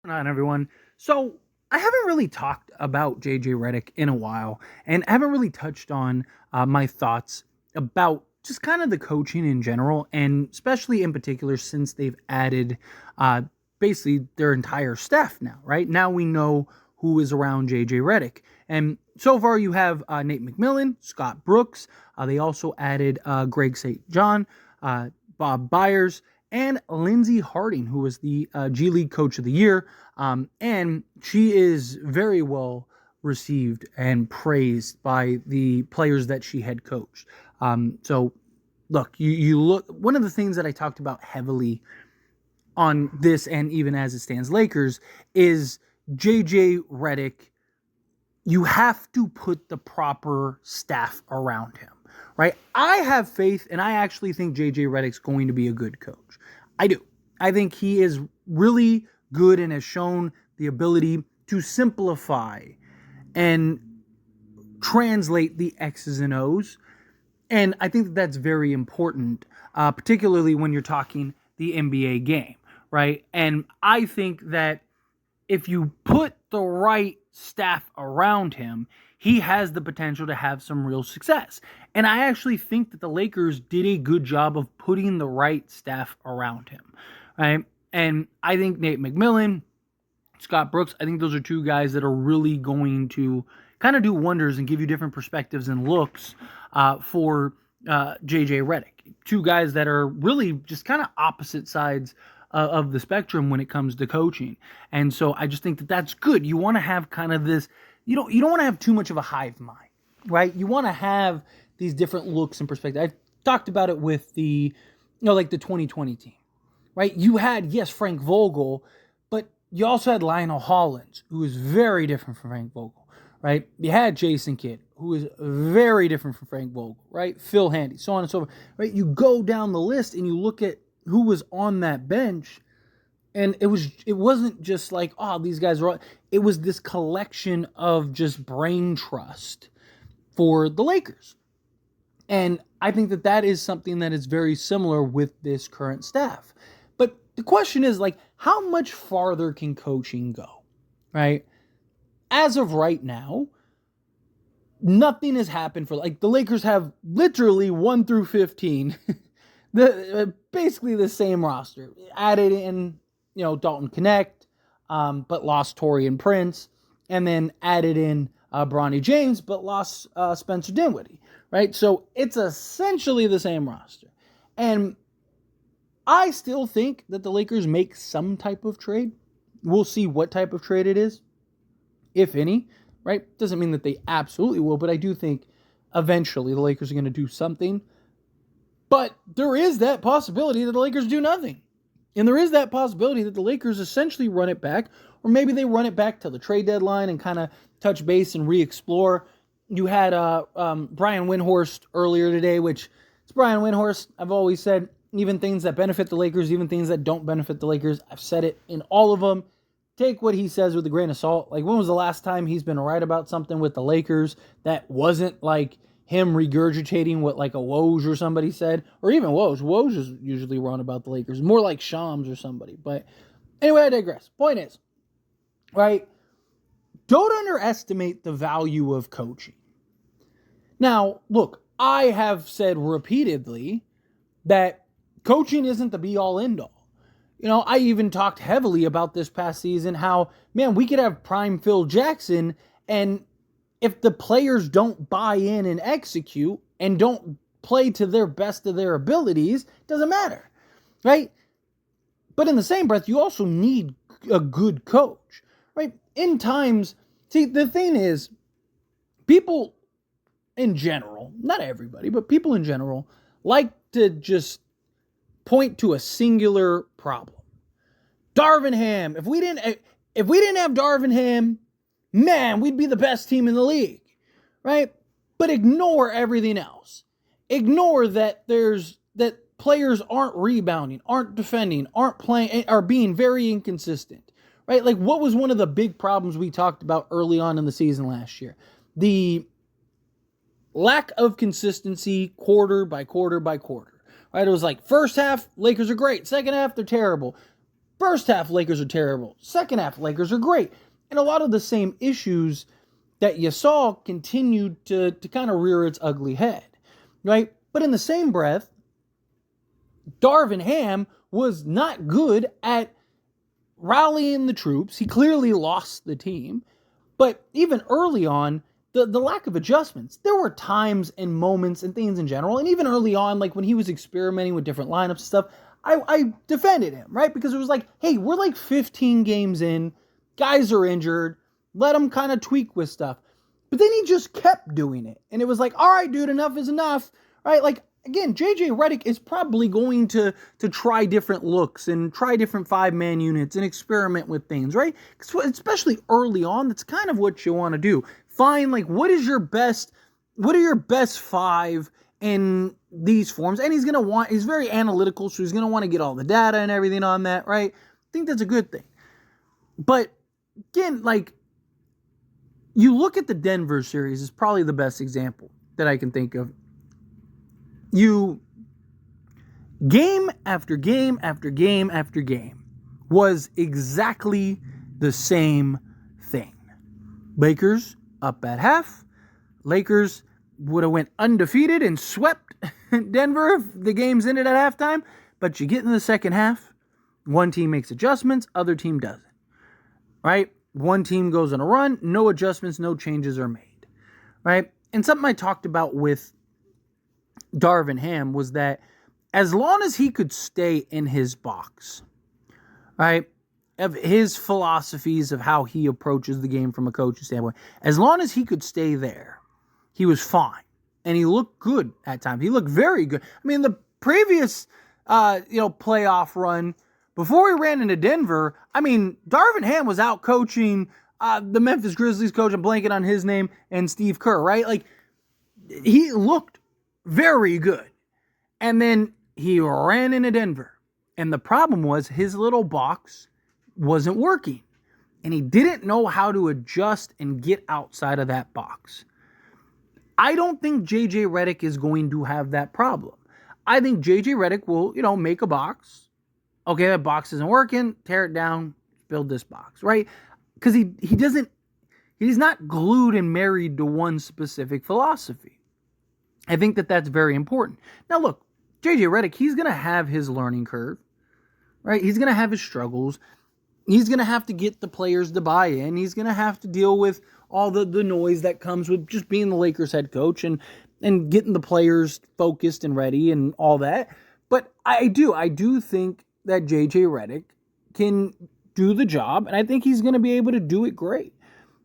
going on, everyone? So, I haven't really talked about JJ Redick in a while, and I haven't really touched on my thoughts about just kind of the coaching in general, and especially in particular since they've added uh, basically their entire staff now, right? Now we know who is around JJ Redick. And so far, you have Nate McMillan, Scott Brooks. They also added Greg St. John, Bob Byers, and Lindsey Harding, who was the G League Coach of the Year. And she is very well received and praised by the players that she had coached. So, look, you look, one of the things that I talked about heavily on this and even as it stands Lakers is JJ Redick. You have to put the proper staff around him, right? I have faith, and I actually think JJ Redick's going to be a good coach. I do. I think he is really good and has shown the ability to simplify and translate the X's and O's. And I think that's very important, particularly when you're talking the NBA game, right? And I think that if you put the right staff around him, he has the potential to have some real success. And I actually think that the Lakers did a good job of putting the right staff around him, right? And I think Nate McMillan, Scott Brooks, I think those are two guys that are really going to kind of do wonders and give you different perspectives and looks for JJ Redick. Two guys that are really just kind of opposite sides of the spectrum when it comes to coaching. And so I just think that that's good. You want to have kind of this, you don't want to have too much of a hive mind, right? You want to have these different looks and perspectives. I've talked about it with the, like the 2020 team, right? You had, yes, Frank Vogel, but you also had Lionel Hollins, who is very different from Frank Vogel, right? You had Jason Kidd, who is very different from Frank Vogel, right? Phil Handy, so on and so forth, right? You go down the list and you look at who was on that bench, and it wasn't just like, oh, these guys are all, it was this collection of just brain trust for the Lakers. And I think that that is something that is very similar with this current staff. But the question is, like, how much farther can coaching go, right? As of right now, nothing has happened for, like, the Lakers have literally 1 through 15 basically the same roster. Added in, Dalton Connect, but lost Taurean Prince, and then added in Bronny James, but lost Spencer Dinwiddie, right? So it's essentially the same roster. And I still think that the Lakers make some type of trade. We'll see what type of trade it is, if any, right? Doesn't mean that they absolutely will, but I do think eventually the Lakers are going to do something. But there is that possibility that the Lakers do nothing. And there is that possibility that the Lakers essentially run it back, or maybe they run it back to the trade deadline and kind of touch base and re-explore. You had Brian Windhorst earlier today, which it's Brian Windhorst. I've always said, even things that benefit the Lakers, even things that don't benefit the Lakers, I've said it in all of them. Take what he says with a grain of salt. Like, when was the last time he's been right about something with the Lakers that wasn't like him regurgitating what like a Woj or somebody said, or even Woj. Woj is usually wrong about the Lakers, more like Shams or somebody. But anyway, I digress. Point is, right, don't underestimate the value of coaching. Now, look, I have said repeatedly that coaching isn't the be-all, end-all. I even talked heavily about this past season how, man, we could have prime Phil Jackson, and if the players don't buy in and execute and don't play to their best of their abilities, it doesn't matter, right? But in the same breath, you also need a good coach, right? In times, see, the thing is, people in general, not everybody, but people in general, like to just point to a singular problem. Darvin Ham. If we didn't have Darvin Ham, man, we'd be the best team in the league, right? But ignore everything else. Ignore that that players aren't rebounding, aren't defending, aren't playing, are being very inconsistent, right? Like, what was one of the big problems we talked about early on in the season last year? The lack of consistency quarter by quarter by quarter, right? It was like, first half, Lakers are great. Second half, they're terrible. First half, Lakers are terrible. Second half, Lakers are great. And a lot of the same issues that you saw continued to kind of rear its ugly head, right? But in the same breath, Darvin Ham was not good at rallying the troops. He clearly lost the team. But even early on, the lack of adjustments, there were times and moments and things in general, and even early on, like when he was experimenting with different lineups and stuff, I defended him, right? Because it was like, hey, we're like 15 games in, guys are injured, let him kind of tweak with stuff. But then he just kept doing it. And it was like, all right, dude, enough is enough, right? Like, again, JJ Redick is probably going to try different looks and try different 5-man units and experiment with things, right? Especially early on, that's kind of what you want to do. Find, like, what are your best 5 in these forms? And he's very analytical, so he's going to want to get all the data and everything on that, right? I think that's a good thing. But, again, like, you look at the Denver series is probably the best example that I can think of. Game after game after game after game was exactly the same thing. Lakers up at half. Lakers would have went undefeated and swept Denver if the game's ended at halftime. But you get in the second half, one team makes adjustments, other team doesn't. Right? One team goes on a run, no adjustments, no changes are made. Right? And something I talked about with Darvin Ham was that as long as he could stay in his box, right, of his philosophies of how he approaches the game from a coaching standpoint, as long as he could stay there, he was fine. And he looked good at times. He looked very good. I mean, the previous, playoff run, before he ran into Denver, I mean, Darvin Ham was out coaching the Memphis Grizzlies coach, I'm blanking on his name, and Steve Kerr, right? Like, he looked very good. And then he ran into Denver. And the problem was his little box wasn't working. And he didn't know how to adjust and get outside of that box. I don't think JJ Redick is going to have that problem. I think JJ Redick will, make a box. Okay, that box isn't working. Tear it down. Build this box, right? Because he's not glued and married to one specific philosophy. I think that's very important. Now, look, JJ Redick, he's going to have his learning curve, right? He's going to have his struggles. He's going to have to get the players to buy in. He's going to have to deal with all the noise that comes with just being the Lakers head coach and getting the players focused and ready and all that. But I do think that JJ Redick can do the job, and I think he's going to be able to do it great,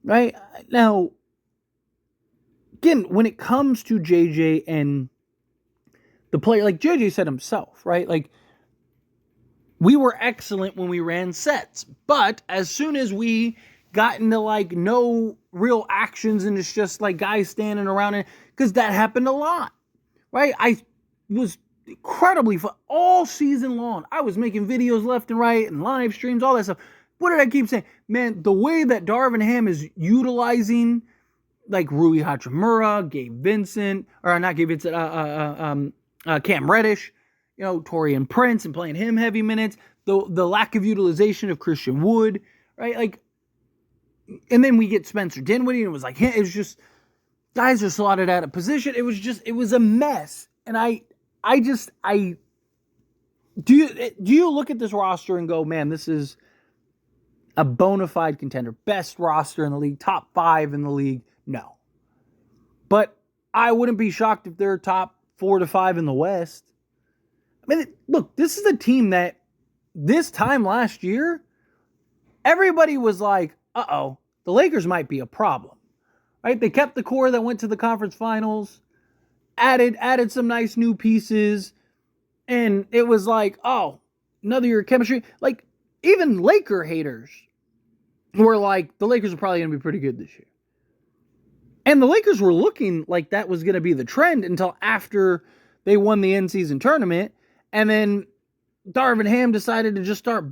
right? Now, again, when it comes to JJ and the player, like JJ said himself, right? Like, we were excellent when we ran sets, but as soon as we got into, like, no real actions and it's just, like, guys standing around, because that happened a lot, right? I was incredibly fun all season long. I was making videos left and right and live streams, all that stuff. What did I keep saying? Man, the way that Darvin Ham is utilizing, like, Rui Hachimura, Cam Reddish, Torian Prince, and playing him heavy minutes, the lack of utilization of Christian Wood, right? Like, and then we get Spencer Dinwiddie, and it was like, it was just, guys are slotted out of position. It was a mess. And do you look at this roster and go, man, this is a bona fide contender, best roster in the league, top 5 in the league? No. But I wouldn't be shocked if they're top 4 to 5 in the West. I mean, look, this is a team that this time last year, everybody was like, uh-oh, the Lakers might be a problem, right? They kept the core that went to the conference finals, added some nice new pieces, and it was like, oh, another year of chemistry. Like, even Laker haters were like, the Lakers are probably going to be pretty good this year. And the Lakers were looking like that was going to be the trend until after they won the in-season tournament. And then Darvin Ham decided to just start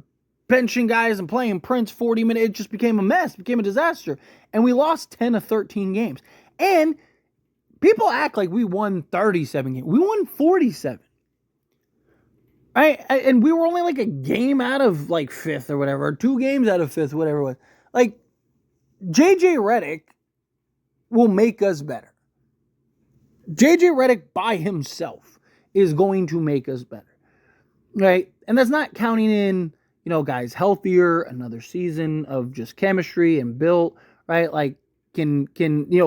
benching guys and playing Prince 40 minutes. It just became a mess, became a disaster. And we lost 10 of 13 games. And people act like we won 37 games. We won 47. right? And we were only like a game out of like fifth or whatever, or 2 games out of fifth, whatever it was. Like, JJ Redick will make us better. JJ Redick by himself is going to make us better, right? And that's not counting in, guys healthier, another season of just chemistry and built, right? Like, can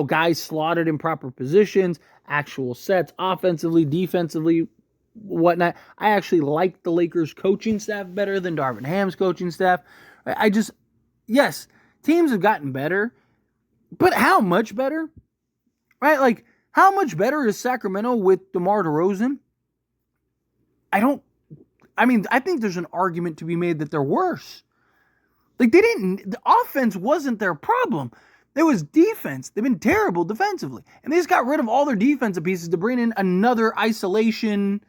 guys slotted in proper positions, actual sets, offensively, defensively, whatnot. I actually like the Lakers coaching staff better than Darvin Ham's coaching staff. Yes, teams have gotten better, but how much better? Right? Like, how much better is Sacramento with DeMar DeRozan? I think there's an argument to be made that they're worse. Like, the offense wasn't their problem. There was defense. They've been terrible defensively. And they just got rid of all their defensive pieces to bring in another isolation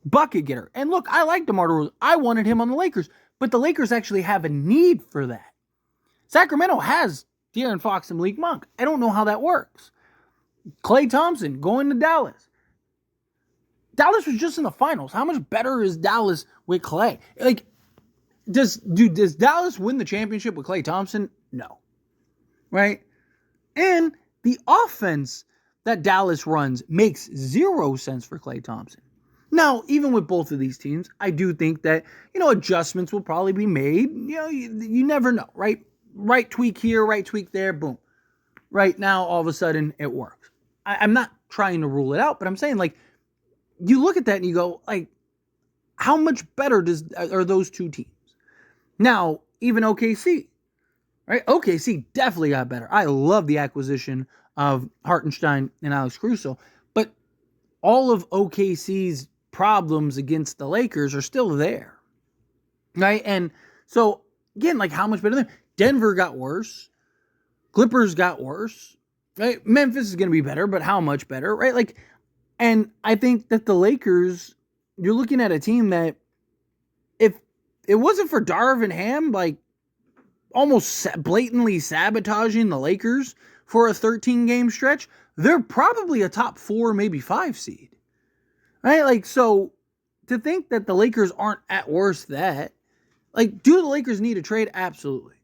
bucket getter. And look, I like DeMar DeRozan. I wanted him on the Lakers. But the Lakers actually have a need for that. Sacramento has De'Aaron Fox and Malik Monk. I don't know how that works. Klay Thompson going to Dallas. Dallas was just in the finals. How much better is Dallas with Klay? Like, does Dallas win the championship with Klay Thompson? No. Right? And the offense that Dallas runs makes 0 sense for Klay Thompson. Now, even with both of these teams, I do think that, adjustments will probably be made. You never know, right? Right tweak here, right tweak there, boom. Right now, all of a sudden, it works. I'm not trying to rule it out, but I'm saying, like, you look at that and you go, like, how much better are those two teams? Now, even OKC, right? OKC definitely got better. I love the acquisition of Hartenstein and Alex Caruso, but all of OKC's problems against the Lakers are still there, right? And so, again, like, how much better? Denver got worse. Clippers got worse, right? Memphis is going to be better, but how much better, right? Like, and I think that the Lakers, you're looking at a team that, if it wasn't for Darvin Ham, like, almost blatantly sabotaging the Lakers for a 13-game stretch, they're probably a top 4, maybe 5 seed, right? Like, so to think that the Lakers aren't at worst that, like, do the Lakers need a trade? Absolutely,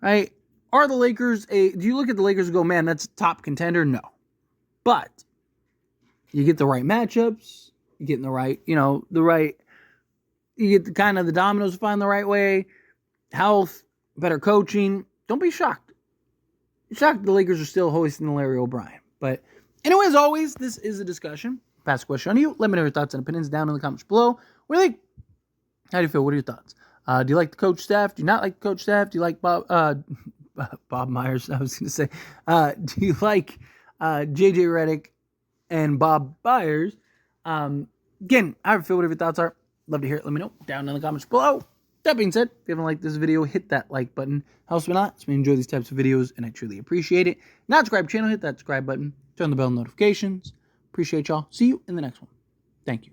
right? Are the Lakers do you look at the Lakers and go, man, that's a top contender? No. But you get the right matchups, you get in the right, you get the kind of the dominoes find the right way, health, better coaching. Don't be shocked. You're shocked the Lakers are still hoisting the Larry O'Brien. But anyway, as always, this is a discussion. Pass the question on to you. Let me know your thoughts and opinions down in the comments below. What do you think? How do you feel? What are your thoughts? Do you like the coach staff? Do you not like the coach staff? Do you like Bob Myers? I was going to say. Do you like JJ Redick and Bob Myers? Again, how do you feel? Whatever your thoughts are. Love to hear it. Let me know down in the comments below. That being said, if you haven't liked this video, hit that like button. Helps me a lot. It's me enjoy these types of videos, and I truly appreciate it. Not subscribe to the channel, hit that subscribe button. Turn the bell notifications. Appreciate y'all. See you in the next one. Thank you.